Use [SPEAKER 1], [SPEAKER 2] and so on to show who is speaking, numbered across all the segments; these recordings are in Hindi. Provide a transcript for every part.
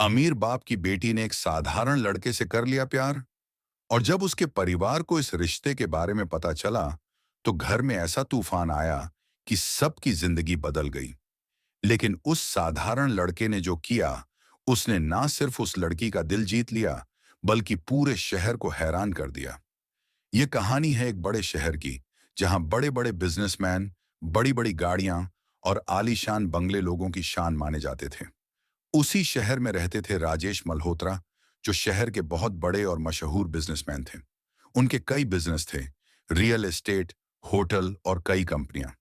[SPEAKER 1] अमीर बाप की बेटी ने एक साधारण लड़के से कर लिया प्यार। और जब उसके परिवार को इस रिश्ते के बारे में पता चला, तो घर में ऐसा तूफान आया कि सबकी जिंदगी बदल गई। लेकिन उस साधारण लड़के ने जो किया, उसने ना सिर्फ उस लड़की का दिल जीत लिया, बल्कि पूरे शहर को हैरान कर दिया। ये कहानी है एक बड़े शहर की, जहां बड़े बड़े बिजनेसमैन, बड़ी बड़ी गाड़ियां और आलीशान बंगले लोगों की शान माने जाते थे। उसी शहर में रहते थे राजेश मल्होत्रा, जो शहर के बहुत बड़े और मशहूर बिजनेसमैन थे। उनके कई बिजनेस थे, रियल एस्टेट, होटल और कई कंपनियां।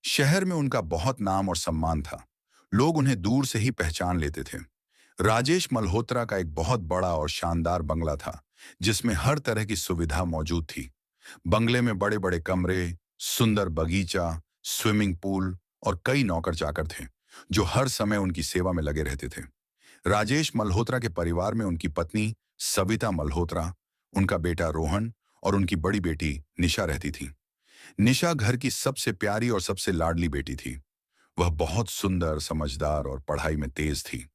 [SPEAKER 1] शहर में उनका बहुत नाम और सम्मान था। लोग उन्हें दूर से ही पहचान लेते थे। राजेश मल्होत्रा का एक बहुत बड़ा और शानदार बंगला था, जिसमें हर तरह की सुविधा मौजूद थी। बंगले में बड़े बड़े कमरे, सुंदर बगीचा, स्विमिंग पूल और कई नौकर चाकर थे, जो हर समय उनकी सेवा में लगे रहते थे। राजेश मल्होत्रा के परिवार में उनकी पत्नी सविता मल्होत्रा, उनका बेटा रोहन और उनकी बड़ी बेटी निशा रहती थी। निशा घर की सबसे प्यारी और सबसे लाडली बेटी थी। वह बहुत सुंदर, समझदार और पढ़ाई में तेज थी।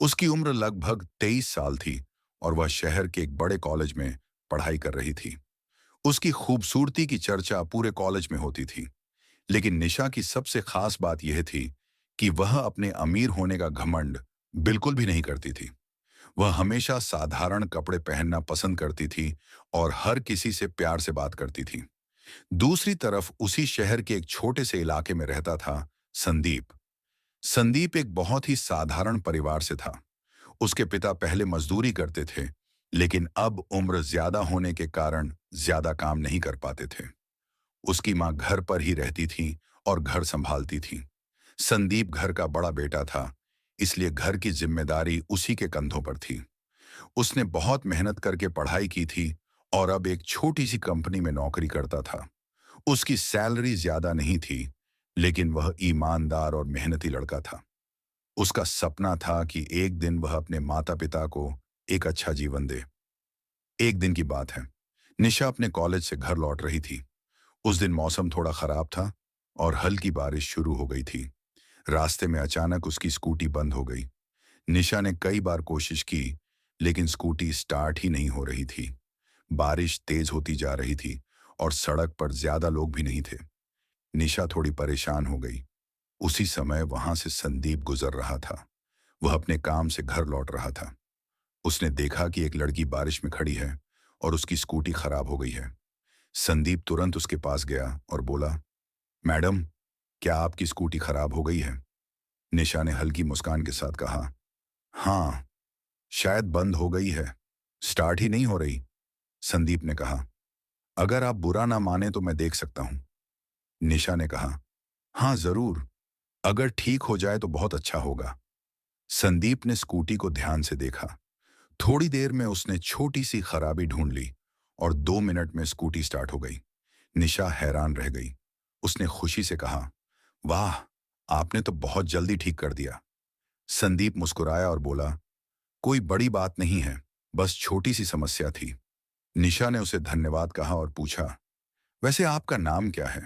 [SPEAKER 1] उसकी उम्र लगभग 23 साल थी और वह शहर के एक बड़े कॉलेज में पढ़ाई कर रही थी। उसकी खूबसूरती की चर्चा पूरे कॉलेज में होती थी। लेकिन निशा की सबसे खास बात यह थी कि वह अपने अमीर होने का घमंड बिल्कुल भी नहीं करती थी। वह हमेशा साधारण कपड़े पहनना पसंद करती थी और हर किसी से प्यार से बात करती थी। दूसरी तरफ उसी शहर के एक छोटे से इलाके में रहता था संदीप। संदीप एक बहुत ही साधारण परिवार से था। उसके पिता पहले मजदूरी करते थे, लेकिन अब उम्र ज्यादा होने के कारण ज्यादा काम नहीं कर पाते थे। उसकी माँ घर पर ही रहती थी और घर संभालती थी। संदीप घर का बड़ा बेटा था, इसलिए घर की जिम्मेदारी उसी के कंधों पर थी। उसने बहुत मेहनत करके पढ़ाई की थी और अब एक छोटी सी कंपनी में नौकरी करता था। उसकी सैलरी ज्यादा नहीं थी, लेकिन वह ईमानदार और मेहनती लड़का था। उसका सपना था कि एक दिन वह अपने माता पिता को एक अच्छा जीवन दे। एक दिन की बात है, निशा अपने कॉलेज से घर लौट रही थी। उस दिन मौसम थोड़ा खराब था और हल्की बारिश शुरू हो गई थी। रास्ते में अचानक उसकी स्कूटी बंद हो गई। निशा ने कई बार कोशिश की, लेकिन स्कूटी स्टार्ट ही नहीं हो रही थी। बारिश तेज होती जा रही थी और सड़क पर ज्यादा लोग भी नहीं थे। निशा थोड़ी परेशान हो गई। उसी समय वहां से संदीप गुजर रहा था। वह अपने काम से घर लौट रहा था। उसने देखा कि एक लड़की बारिश में खड़ी है और उसकी स्कूटी खराब हो गई है। संदीप तुरंत उसके पास गया और बोला, मैडम, क्या आपकी स्कूटी खराब हो गई है? निशा ने हल्की मुस्कान के साथ कहा, हाँ, शायद बंद हो गई है, स्टार्ट ही नहीं हो रही। संदीप ने कहा, अगर आप बुरा ना माने तो मैं देख सकता हूं। निशा ने कहा, हाँ जरूर, अगर ठीक हो जाए तो बहुत अच्छा होगा। संदीप ने स्कूटी को ध्यान से देखा। थोड़ी देर में उसने छोटी सी खराबी ढूंढ ली और 2 मिनट में स्कूटी स्टार्ट हो गई। निशा हैरान रह गई। उसने खुशी से कहा, वाह, आपने तो बहुत जल्दी ठीक कर दिया। संदीप मुस्कुराया और बोला, कोई बड़ी बात नहीं है, बस छोटी सी समस्या थी। निशा ने उसे धन्यवाद कहा और पूछा, वैसे आपका नाम क्या है?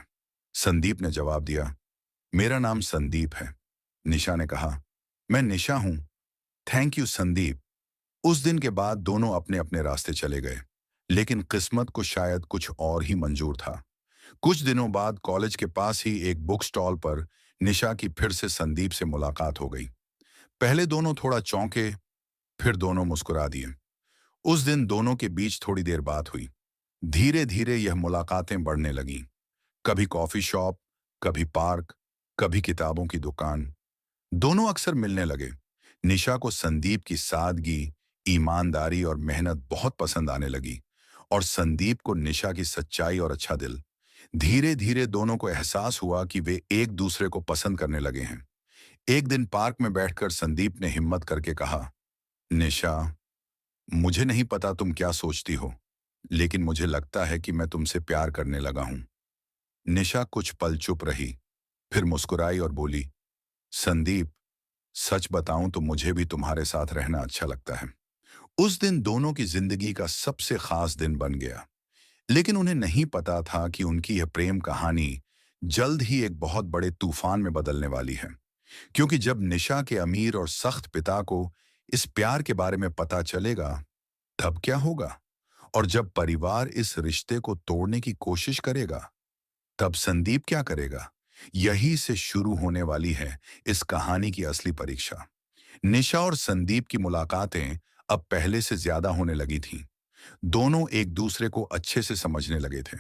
[SPEAKER 1] संदीप ने जवाब दिया, मेरा नाम संदीप है। निशा ने कहा, मैं निशा हूं। Thank you Sandeep. उस दिन के बाद दोनों अपने अपने रास्ते चले गए, लेकिन किस्मत को शायद कुछ और ही मंजूर था। कुछ दिनों बाद कॉलेज के पास ही एक बुक स्टॉल पर निशा की फिर से संदीप से मुलाकात हो गई। पहले दोनों थोड़ा चौंके, फिर दोनों मुस्कुरा दिए। उस दिन दोनों के बीच थोड़ी देर बात हुई। धीरे धीरे यह मुलाकातें बढ़ने लगीं। कभी कॉफी शॉप, कभी पार्क, कभी किताबों की दुकान। दोनों अक्सर मिलने लगे। निशा को संदीप की सादगी, ईमानदारी और मेहनत बहुत पसंद आने लगी, और संदीप को निशा की सच्चाई और अच्छा दिल। धीरे धीरे दोनों को एहसास हुआ कि वे एक दूसरे को पसंद करने लगे हैं। एक दिन पार्क में बैठकर संदीप ने हिम्मत करके कहा, निशा, मुझे नहीं पता तुम क्या सोचती हो, लेकिन मुझे लगता है कि मैं तुमसे प्यार करने लगा हूं। निशा कुछ पल चुप रही, फिर मुस्कुराई और बोली, संदीप, सच बताऊं तो मुझे भी तुम्हारे साथ रहना अच्छा लगता है। उस दिन दोनों की जिंदगी का सबसे खास दिन बन गया। लेकिन उन्हें नहीं पता था कि उनकी यह प्रेम कहानी जल्द ही एक बहुत बड़े तूफान में बदलने वाली है। क्योंकि जब निशा के अमीर और सख्त पिता को इस प्यार के बारे में पता चलेगा, तब क्या होगा? और जब परिवार इस रिश्ते को तोड़ने की कोशिश करेगा, तब संदीप क्या करेगा? यही से शुरू होने वाली है इस कहानी की असली परीक्षा। निशा और संदीप की मुलाकातें अब पहले से ज्यादा होने लगी थीं। दोनों एक दूसरे को अच्छे से समझने लगे थे।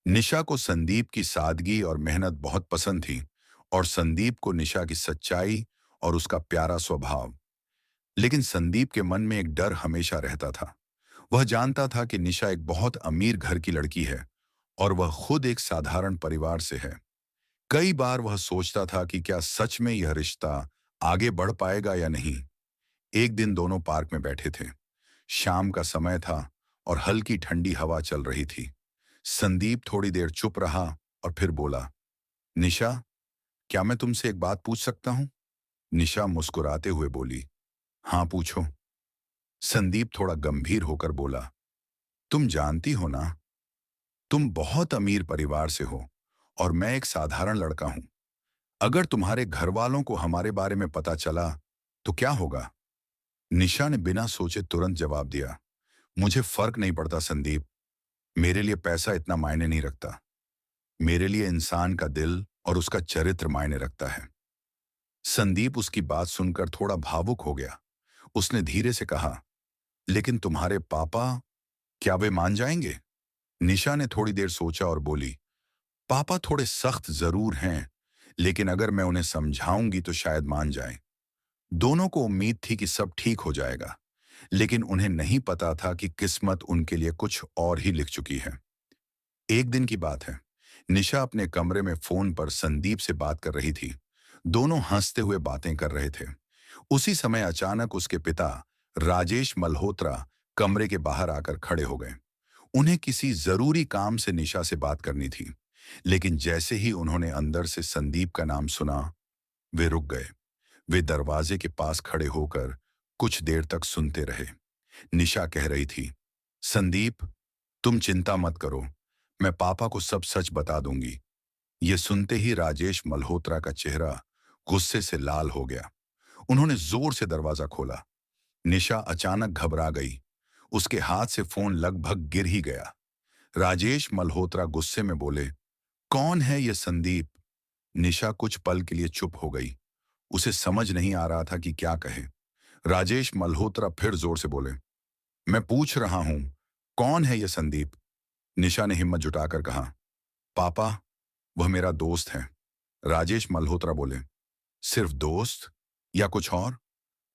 [SPEAKER 1] निशा को संदीप की सादगी और मेहनत बहुत पसंद थी, और संदीप को निशा की सच्चाई और उसका प्यारा स्वभाव। लेकिन संदीप के मन में एक डर हमेशा रहता था। वह जानता था कि निशा एक बहुत अमीर घर की लड़की है और वह खुद एक साधारण परिवार से है। कई बार वह सोचता था कि क्या सच में यह रिश्ता आगे बढ़ पाएगा या नहीं। एक दिन दोनों पार्क में बैठे थे। शाम का समय था और हल्की ठंडी हवा चल रही थी। संदीप थोड़ी देर चुप रहा और फिर बोला, निशा, क्या मैं तुमसे एक बात पूछ सकता हूँ? निशा मुस्कुराते हुए बोली, हाँ पूछो। संदीप थोड़ा गंभीर होकर बोला, तुम जानती हो ना, तुम बहुत अमीर परिवार से हो और मैं एक साधारण लड़का हूं। अगर तुम्हारे घर वालों को हमारे बारे में पता चला तो क्या होगा? निशा ने बिना सोचे तुरंत जवाब दिया, मुझे फर्क नहीं पड़ता संदीप। मेरे लिए पैसा इतना मायने नहीं रखता। मेरे लिए इंसान का दिल और उसका चरित्र मायने रखता है। संदीप उसकी बात सुनकर थोड़ा भावुक हो गया। उसने धीरे से कहा, लेकिन तुम्हारे पापा, क्या वे मान जाएंगे? निशा ने थोड़ी देर सोचा और बोली, पापा थोड़े सख्त जरूर हैं, लेकिन अगर मैं उन्हें समझाऊंगी तो शायद मान जाएं। दोनों को उम्मीद थी कि सब ठीक हो जाएगा, लेकिन उन्हें नहीं पता था कि किस्मत उनके लिए कुछ और ही लिख चुकी है। एक दिन की बात है। निशा अपने कमरे में फोन पर संदीप से बात कर रही थी। दोनों हंसते हुए बातें कर रहे थे। उसी समय अचानक उसके पिता राजेश मल्होत्रा कमरे के बाहर आकर खड़े हो गए। उन्हें किसी जरूरी काम से निशा से बात करनी थी, लेकिन जैसे ही उन्होंने अंदर से संदीप का नाम सुना, वे रुक गए। वे दरवाजे के पास खड़े होकर कुछ देर तक सुनते रहे। निशा कह रही थी, संदीप, तुम चिंता मत करो, मैं पापा को सब सच बता दूंगी। ये सुनते ही राजेश मल्होत्रा का चेहरा गुस्से से लाल हो गया। उन्होंने जोर से दरवाजा खोला। निशा अचानक घबरा गई। उसके हाथ से फोन लगभग गिर ही गया। राजेश मल्होत्रा गुस्से में बोले, कौन है ये संदीप? निशा कुछ पल के लिए चुप हो गई। उसे समझ नहीं आ रहा था कि क्या कहे। राजेश मल्होत्रा फिर जोर से बोले, मैं पूछ रहा हूं, कौन है ये संदीप? निशा ने हिम्मत जुटाकर कहा, पापा, वह मेरा दोस्त है। राजेश मल्होत्रा बोले, सिर्फ दोस्त या कुछ और?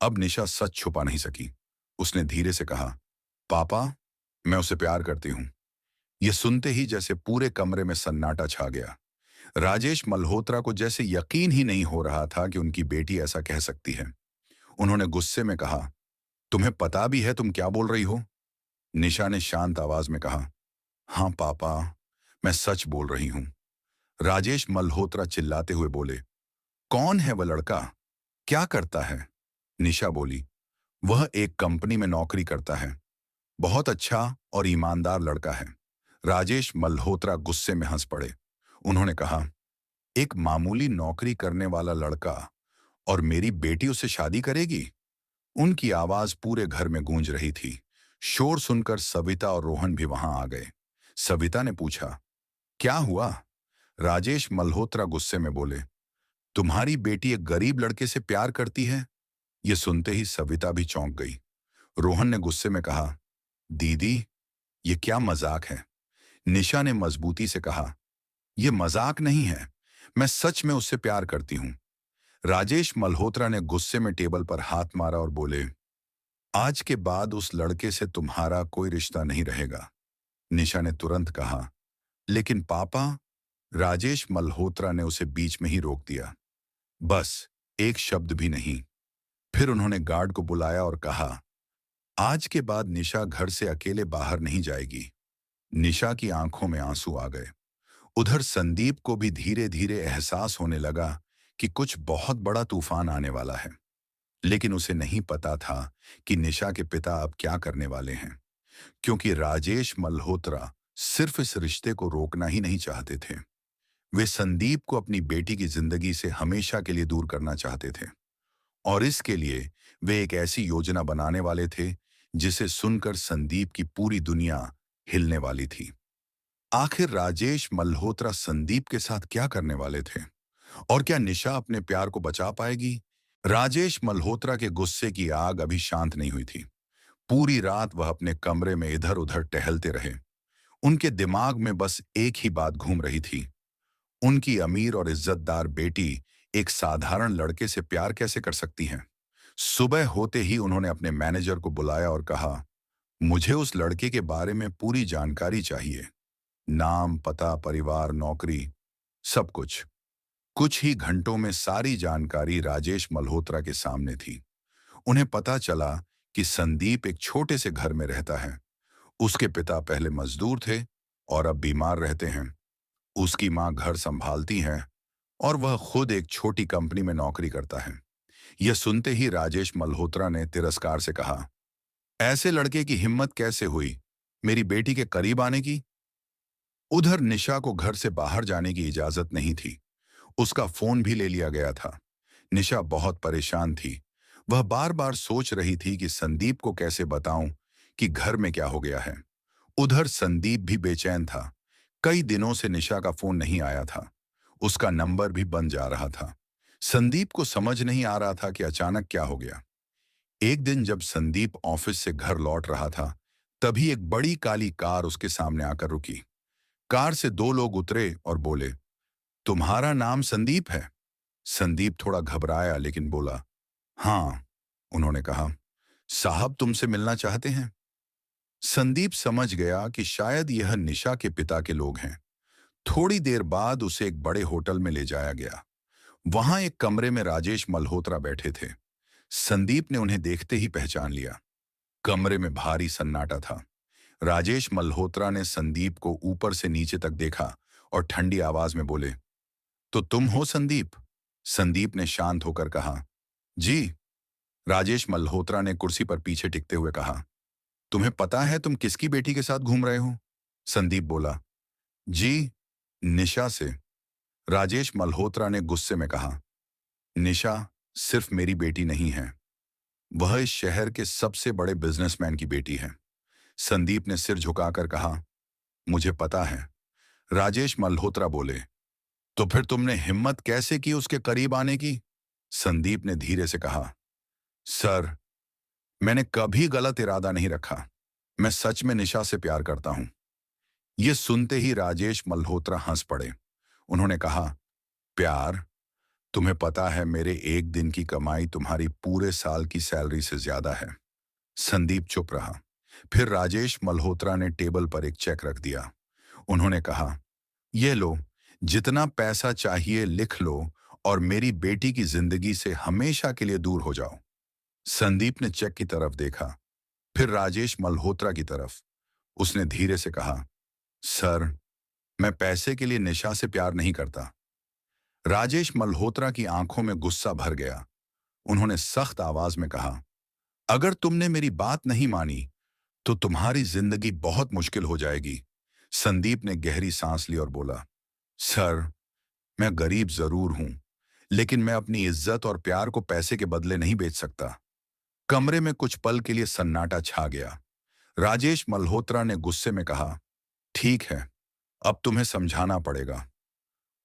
[SPEAKER 1] अब निशा सच छुपा नहीं सकी। उसने धीरे से कहा, पापा, मैं उसे प्यार करती हूं। यह सुनते ही जैसे पूरे कमरे में सन्नाटा छा गया। राजेश मल्होत्रा को जैसे यकीन ही नहीं हो रहा था कि उनकी बेटी ऐसा कह सकती है। उन्होंने गुस्से में कहा, तुम्हें पता भी है तुम क्या बोल रही हो? निशा ने शांत आवाज में कहा, हाँ पापा, मैं सच बोल रही हूं। राजेश मल्होत्रा चिल्लाते हुए बोले, कौन है वह लड़का? क्या करता है? निशा बोली, वह एक कंपनी में नौकरी करता है। बहुत अच्छा और ईमानदार लड़का है। राजेश मल्होत्रा गुस्से में हंस पड़े। उन्होंने कहा, एक मामूली नौकरी करने वाला लड़का और मेरी बेटी उससे शादी करेगी? उनकी आवाज पूरे घर में गूंज रही थी। शोर सुनकर सविता और रोहन भी वहां आ गए। सविता ने पूछा, क्या हुआ? राजेश मल्होत्रा गुस्से में बोले, तुम्हारी बेटी एक गरीब लड़के से प्यार करती है? यह सुनते ही सविता भी चौंक गई। रोहन ने गुस्से में कहा, दीदी, ये क्या मजाक है? निशा ने मजबूती से कहा, यह मजाक नहीं है, मैं सच में उससे प्यार करती हूं। राजेश मल्होत्रा ने गुस्से में टेबल पर हाथ मारा और बोले, आज के बाद उस लड़के से तुम्हारा कोई रिश्ता नहीं रहेगा। निशा ने तुरंत कहा, लेकिन पापा। राजेश मल्होत्रा ने उसे बीच में ही रोक दिया, बस एक शब्द भी नहीं। फिर उन्होंने गार्ड को बुलाया और कहा, आज के बाद निशा घर से अकेले बाहर नहीं जाएगी। निशा की आंखों में आंसू आ गए। उधर संदीप को भी धीरे धीरे एहसास होने लगा कि कुछ बहुत बड़ा तूफान आने वाला है। लेकिन उसे नहीं पता था कि निशा के पिता अब क्या करने वाले हैं, क्योंकि राजेश मल्होत्रा सिर्फ इस रिश्ते को रोकना ही नहीं चाहते थे। वे संदीप को अपनी बेटी की जिंदगी से हमेशा के लिए दूर करना चाहते थे, और इसके लिए वे एक ऐसी योजना बनाने वाले थे जिसे सुनकर संदीप की पूरी दुनिया हिलने वाली थी। आखिर राजेश मल्होत्रा संदीप के साथ क्या करने वाले थे? और क्या निशा अपने प्यार को बचा पाएगी? राजेश मल्होत्रा के गुस्से की आग अभी शांत नहीं हुई थी। पूरी रात वह अपने कमरे में इधर उधर टहलते रहे। उनके दिमाग में बस एक ही बात घूम रही थी। उनकी अमीर और इज्जतदार बेटी एक साधारण लड़के से प्यार कैसे कर सकती है? सुबह होते ही उन्होंने अपने मैनेजर को बुलाया और कहा, मुझे उस लड़के के बारे में पूरी जानकारी चाहिए। नाम, पता, परिवार, नौकरी, सब कुछ। कुछ ही घंटों में सारी जानकारी राजेश मल्होत्रा के सामने थी। उन्हें पता चला कि संदीप एक छोटे से घर में रहता है। उसके पिता पहले मजदूर थे और अब बीमार रहते हैं। उसकी माँ घर संभालती हैं और वह खुद एक छोटी कंपनी में नौकरी करता है। यह सुनते ही राजेश मल्होत्रा ने तिरस्कार से कहा, ऐसे लड़के की हिम्मत कैसे हुई मेरी बेटी के करीब आने की? उधर निशा को घर से बाहर जाने की इजाजत नहीं थी। उसका फोन भी ले लिया गया था। निशा बहुत परेशान थी। वह बार बार सोच रही थी कि संदीप को कैसे बताऊं कि घर में क्या हो गया है। उधर संदीप भी बेचैन था। कई दिनों से निशा का फोन नहीं आया था। उसका नंबर भी बंद जा रहा था। संदीप को समझ नहीं आ रहा था कि अचानक क्या हो गया। एक दिन जब संदीप ऑफिस से घर लौट रहा था, तभी एक बड़ी काली कार उसके सामने आकर रुकी। कार से दो लोग उतरे और बोले, तुम्हारा नाम संदीप है? संदीप थोड़ा घबराया लेकिन बोला, हाँ। उन्होंने कहा, साहब तुमसे मिलना चाहते हैं। संदीप समझ गया कि शायद यह निशा के पिता के लोग हैं। थोड़ी देर बाद उसे एक बड़े होटल में ले जाया गया। वहां एक कमरे में राजेश मल्होत्रा बैठे थे। संदीप ने उन्हें देखते ही पहचान लिया। कमरे में भारी सन्नाटा था। राजेश मल्होत्रा ने संदीप को ऊपर से नीचे तक देखा और ठंडी आवाज में बोले, तो तुम हो संदीप? संदीप ने शांत होकर कहा, जी। राजेश मल्होत्रा ने कुर्सी पर पीछे टिकते हुए कहा, तुम्हें पता है तुम किसकी बेटी के साथ घूम रहे हो? संदीप बोला, जी, निशा से। राजेश मल्होत्रा ने गुस्से में कहा, निशा सिर्फ मेरी बेटी नहीं है, वह इस शहर के सबसे बड़े बिजनेसमैन की बेटी है। संदीप ने सिर झुकाकर कहा, मुझे पता है। राजेश मल्होत्रा बोले, तो फिर तुमने हिम्मत कैसे की उसके करीब आने की? संदीप ने धीरे से कहा, सर, मैंने कभी गलत इरादा नहीं रखा। मैं सच में निशा से प्यार करता हूं। यह सुनते ही राजेश मल्होत्रा हंस पड़े। उन्होंने कहा, प्यार? तुम्हें पता है मेरे एक दिन की कमाई तुम्हारी पूरे साल की सैलरी से ज्यादा है। संदीप चुप रहा। फिर राजेश मल्होत्रा ने टेबल पर एक चेक रख दिया। उन्होंने कहा, ये लो, जितना पैसा चाहिए लिख लो और मेरी बेटी की जिंदगी से हमेशा के लिए दूर हो जाओ। संदीप ने चेक की तरफ देखा, फिर राजेश मल्होत्रा की तरफ। उसने धीरे से कहा, सर, मैं पैसे के लिए निशा से प्यार नहीं करता। राजेश मल्होत्रा की आंखों में गुस्सा भर गया। उन्होंने सख्त आवाज में कहा, अगर तुमने मेरी बात नहीं मानी तो तुम्हारी जिंदगी बहुत मुश्किल हो जाएगी। संदीप ने गहरी सांस ली और बोला, सर, मैं गरीब जरूर हूं, लेकिन मैं अपनी इज्जत और प्यार को पैसे के बदले नहीं बेच सकता। कमरे में कुछ पल के लिए सन्नाटा छा गया। राजेश मल्होत्रा ने गुस्से में कहा, ठीक है, अब तुम्हें समझाना पड़ेगा।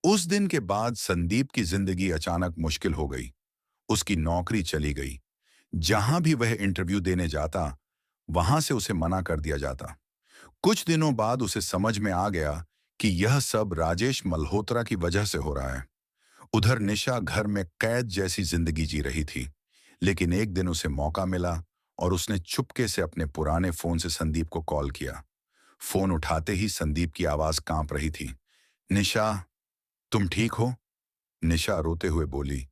[SPEAKER 1] उस दिन के बाद संदीप की जिंदगी अचानक मुश्किल हो गई। उसकी नौकरी चली गई। जहां भी वह इंटरव्यू देने जाता, वहां से उसे मना कर दिया जाता। कुछ दिनों बाद उसे समझ में आ गया कि यह सब राजेश मल्होत्रा की वजह से हो रहा है। उधर निशा घर में कैद जैसी जिंदगी जी रही थी। लेकिन एक दिन उसे मौका मिला और उसने चुपके से अपने पुराने फोन से संदीप को कॉल किया। फोन उठाते ही संदीप की आवाज कांप रही थी। निशा, तुम ठीक हो? निशा रोते हुए बोली,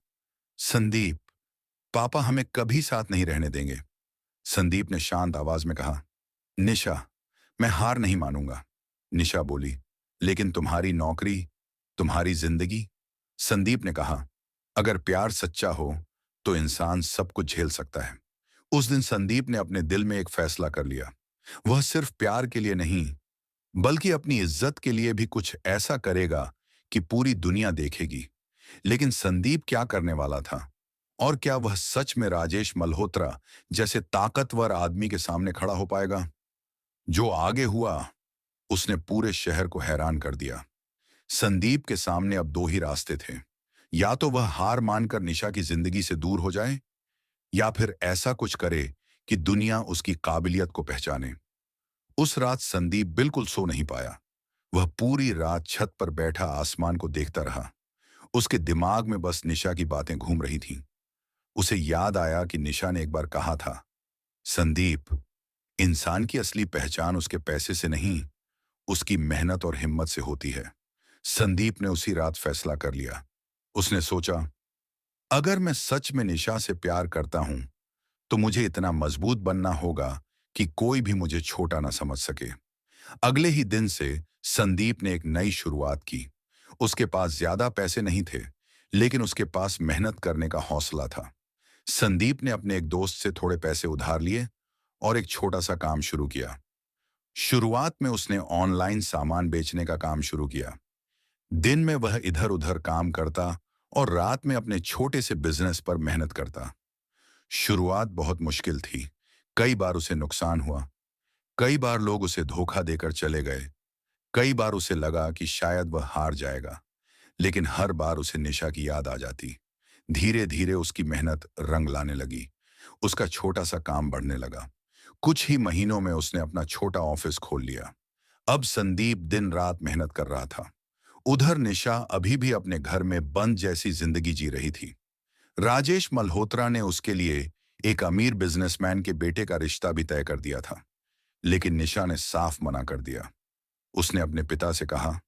[SPEAKER 1] संदीप, पापा हमें कभी साथ नहीं रहने देंगे। संदीप ने शांत आवाज में कहा, निशा, मैं हार नहीं मानूंगा। निशा बोली, लेकिन तुम्हारी नौकरी, तुम्हारी जिंदगी? संदीप ने कहा, अगर प्यार सच्चा हो तो इंसान सब कुछ झेल सकता है। उस दिन संदीप ने अपने दिल में एक फैसला कर लिया। वह सिर्फ प्यार के लिए नहीं, बल्कि अपनी इज्जत के लिए भी कुछ ऐसा करेगा कि पूरी दुनिया देखेगी। लेकिन संदीप क्या करने वाला था? और क्या वह सच में राजेश मल्होत्रा जैसे ताकतवर आदमी के सामने खड़ा हो पाएगा? जो आगे हुआ, उसने पूरे शहर को हैरान कर दिया। संदीप के सामने अब दो ही रास्ते थे। या तो वह हार मानकर निशा की जिंदगी से दूर हो जाए, या फिर ऐसा कुछ करे कि दुनिया उसकी काबिलियत को पहचाने। उस रात संदीप बिल्कुल सो नहीं पाया। वह पूरी रात छत पर बैठा आसमान को देखता रहा। उसके दिमाग में बस निशा की बातें घूम रही थीं। उसे याद आया कि निशा ने एक बार कहा था, संदीप, इंसान की असली पहचान उसके पैसे से नहीं, उसकी मेहनत और हिम्मत से होती है। संदीप ने उसी रात फैसला कर लिया। उसने सोचा, अगर मैं सच में निशा से प्यार करता हूं, तो मुझे इतना मजबूत बनना होगा कि कोई भी मुझे छोटा ना समझ सके। अगले ही दिन से संदीप ने एक नई शुरुआत की। उसके पास ज्यादा पैसे नहीं थे, लेकिन उसके पास मेहनत करने का हौसला था। संदीप ने अपने एक दोस्त से थोड़े पैसे उधार लिए और एक छोटा सा काम शुरू किया। शुरुआत में उसने ऑनलाइन सामान बेचने का काम शुरू किया। दिन में वह इधर उधर काम करता और रात में अपने छोटे से बिजनेस पर मेहनत करता। शुरुआत बहुत मुश्किल थी। कई बार उसे नुकसान हुआ। कई बार लोग उसे धोखा देकर चले गए। कई बार उसे लगा कि शायद वह हार जाएगा, लेकिन हर बार उसे निशा की याद आ जाती। धीरे धीरे उसकी मेहनत रंग लाने लगी। उसका छोटा सा काम बढ़ने लगा। कुछ ही महीनों में उसने अपना छोटा ऑफिस खोल लिया। अब संदीप दिन रात मेहनत कर रहा था। उधर निशा अभी भी अपने घर में बंद जैसी जिंदगी जी रही थी। राजेश मल्होत्रा ने उसके लिए एक अमीर बिजनेसमैन के बेटे का रिश्ता भी तय कर दिया था, लेकिन निशा ने साफ मना कर दिया। उसने अपने पिता से कहा,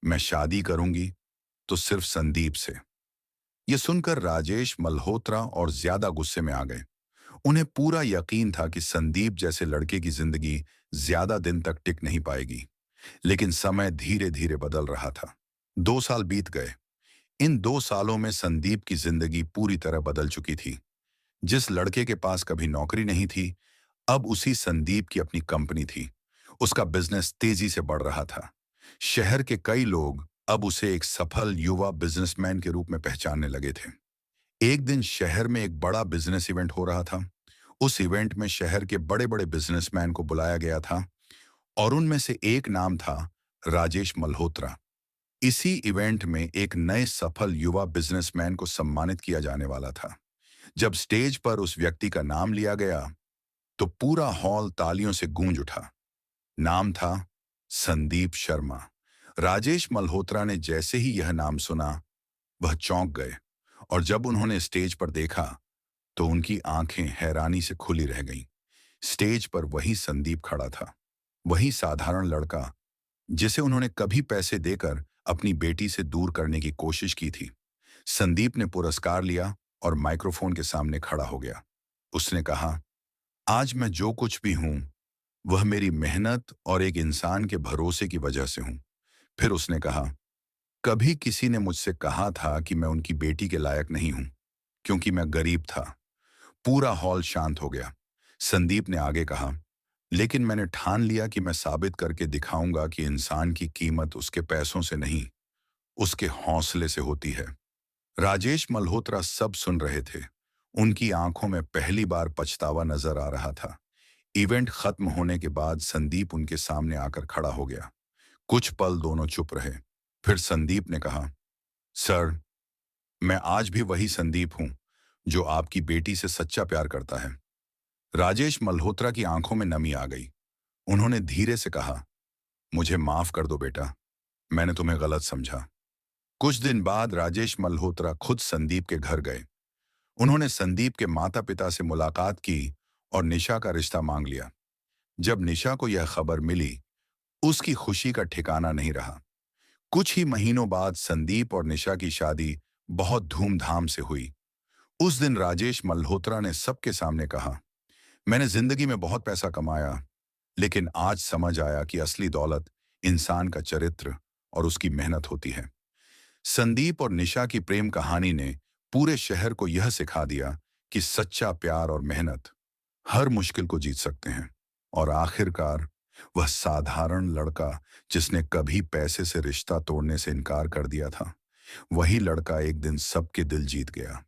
[SPEAKER 1] मैं शादी करूंगी तो सिर्फ संदीप से। यह सुनकर राजेश मल्होत्रा और ज्यादा गुस्से में आ गए। उन्हें पूरा यकीन था कि संदीप जैसे लड़के की जिंदगी ज्यादा दिन तक टिक नहीं पाएगी। लेकिन समय धीरे धीरे बदल रहा था। 2 साल बीत गए। इन 2 सालों में संदीप की जिंदगी पूरी तरह बदल चुकी थी। जिस लड़के के पास कभी नौकरी नहीं थी, अब उसी संदीप की अपनी कंपनी थी। उसका बिजनेस तेजी से बढ़ रहा था। शहर के कई लोग अब उसे एक सफल युवा बिजनेसमैन के रूप में पहचानने लगे थे। एक दिन शहर में एक बड़ा बिजनेस इवेंट हो रहा था। उस इवेंट में शहर के बड़े बड़े बिजनेसमैन को बुलाया गया था और उनमें से एक नाम था राजेश मल्होत्रा। इसी इवेंट में एक नए सफल युवा बिजनेसमैन को सम्मानित किया जाने वाला था। जब स्टेज पर उस व्यक्ति का नाम लिया गया, तो पूरा हॉल तालियों से गूंज उठा। नाम था संदीप शर्मा। राजेश मल्होत्रा ने जैसे ही यह नाम सुना, वह चौंक गए और जब उन्होंने स्टेज पर देखा, तो उनकी आंखें हैरानी से खुली रह गईं। स्टेज पर वही संदीप खड़ा था, वही साधारण लड़का जिसे उन्होंने कभी पैसे देकर अपनी बेटी से दूर करने की कोशिश की थी। संदीप ने पुरस्कार लिया और माइक्रोफोन के सामने खड़ा हो गया। उसने कहा, आज मैं जो कुछ भी हूं, वह मेरी मेहनत और एक इंसान के भरोसे की वजह से हूं। फिर उसने कहा, कभी किसी ने मुझसे कहा था कि मैं उनकी बेटी के लायक नहीं हूं, क्योंकि मैं गरीब था। पूरा हॉल शांत हो गया। संदीप ने आगे कहा, लेकिन मैंने ठान लिया कि मैं साबित करके दिखाऊंगा कि इंसान की कीमत उसके पैसों से नहीं, उसके हौसले से होती है। राजेश मल्होत्रा सब सुन रहे थे। उनकी आंखों में पहली बार पछतावा नजर आ रहा था। इवेंट खत्म होने के बाद संदीप उनके सामने आकर खड़ा हो गया। कुछ पल दोनों चुप रहे। फिर संदीप ने कहा, सर, मैं आज भी वही संदीप हूं जो आपकी बेटी से सच्चा प्यार करता है। राजेश मल्होत्रा की आंखों में नमी आ गई। उन्होंने धीरे से कहा, मुझे माफ कर दो बेटा, मैंने तुम्हें गलत समझा। कुछ दिन बाद राजेश मल्होत्रा खुद संदीप के घर गए। उन्होंने संदीप के माता पिता से मुलाकात की और निशा का रिश्ता मांग लिया। जब निशा को यह खबर मिली, उसकी खुशी का ठिकाना नहीं रहा। कुछ ही महीनों बाद संदीप और निशा की शादी बहुत धूमधाम से हुई। उस दिन राजेश मल्होत्रा ने सबके सामने कहा, मैंने जिंदगी में बहुत पैसा कमाया, लेकिन आज समझ आया कि असली दौलत इंसान का चरित्र और उसकी मेहनत होती है। संदीप और निशा की प्रेम कहानी ने पूरे शहर को यह सिखा दिया कि सच्चा प्यार और मेहनत हर मुश्किल को जीत सकते हैं। और आखिरकार वह साधारण लड़का जिसने कभी पैसे से रिश्ता तोड़ने से इनकार कर दिया था, वही लड़का एक दिन सबके दिल जीत गया।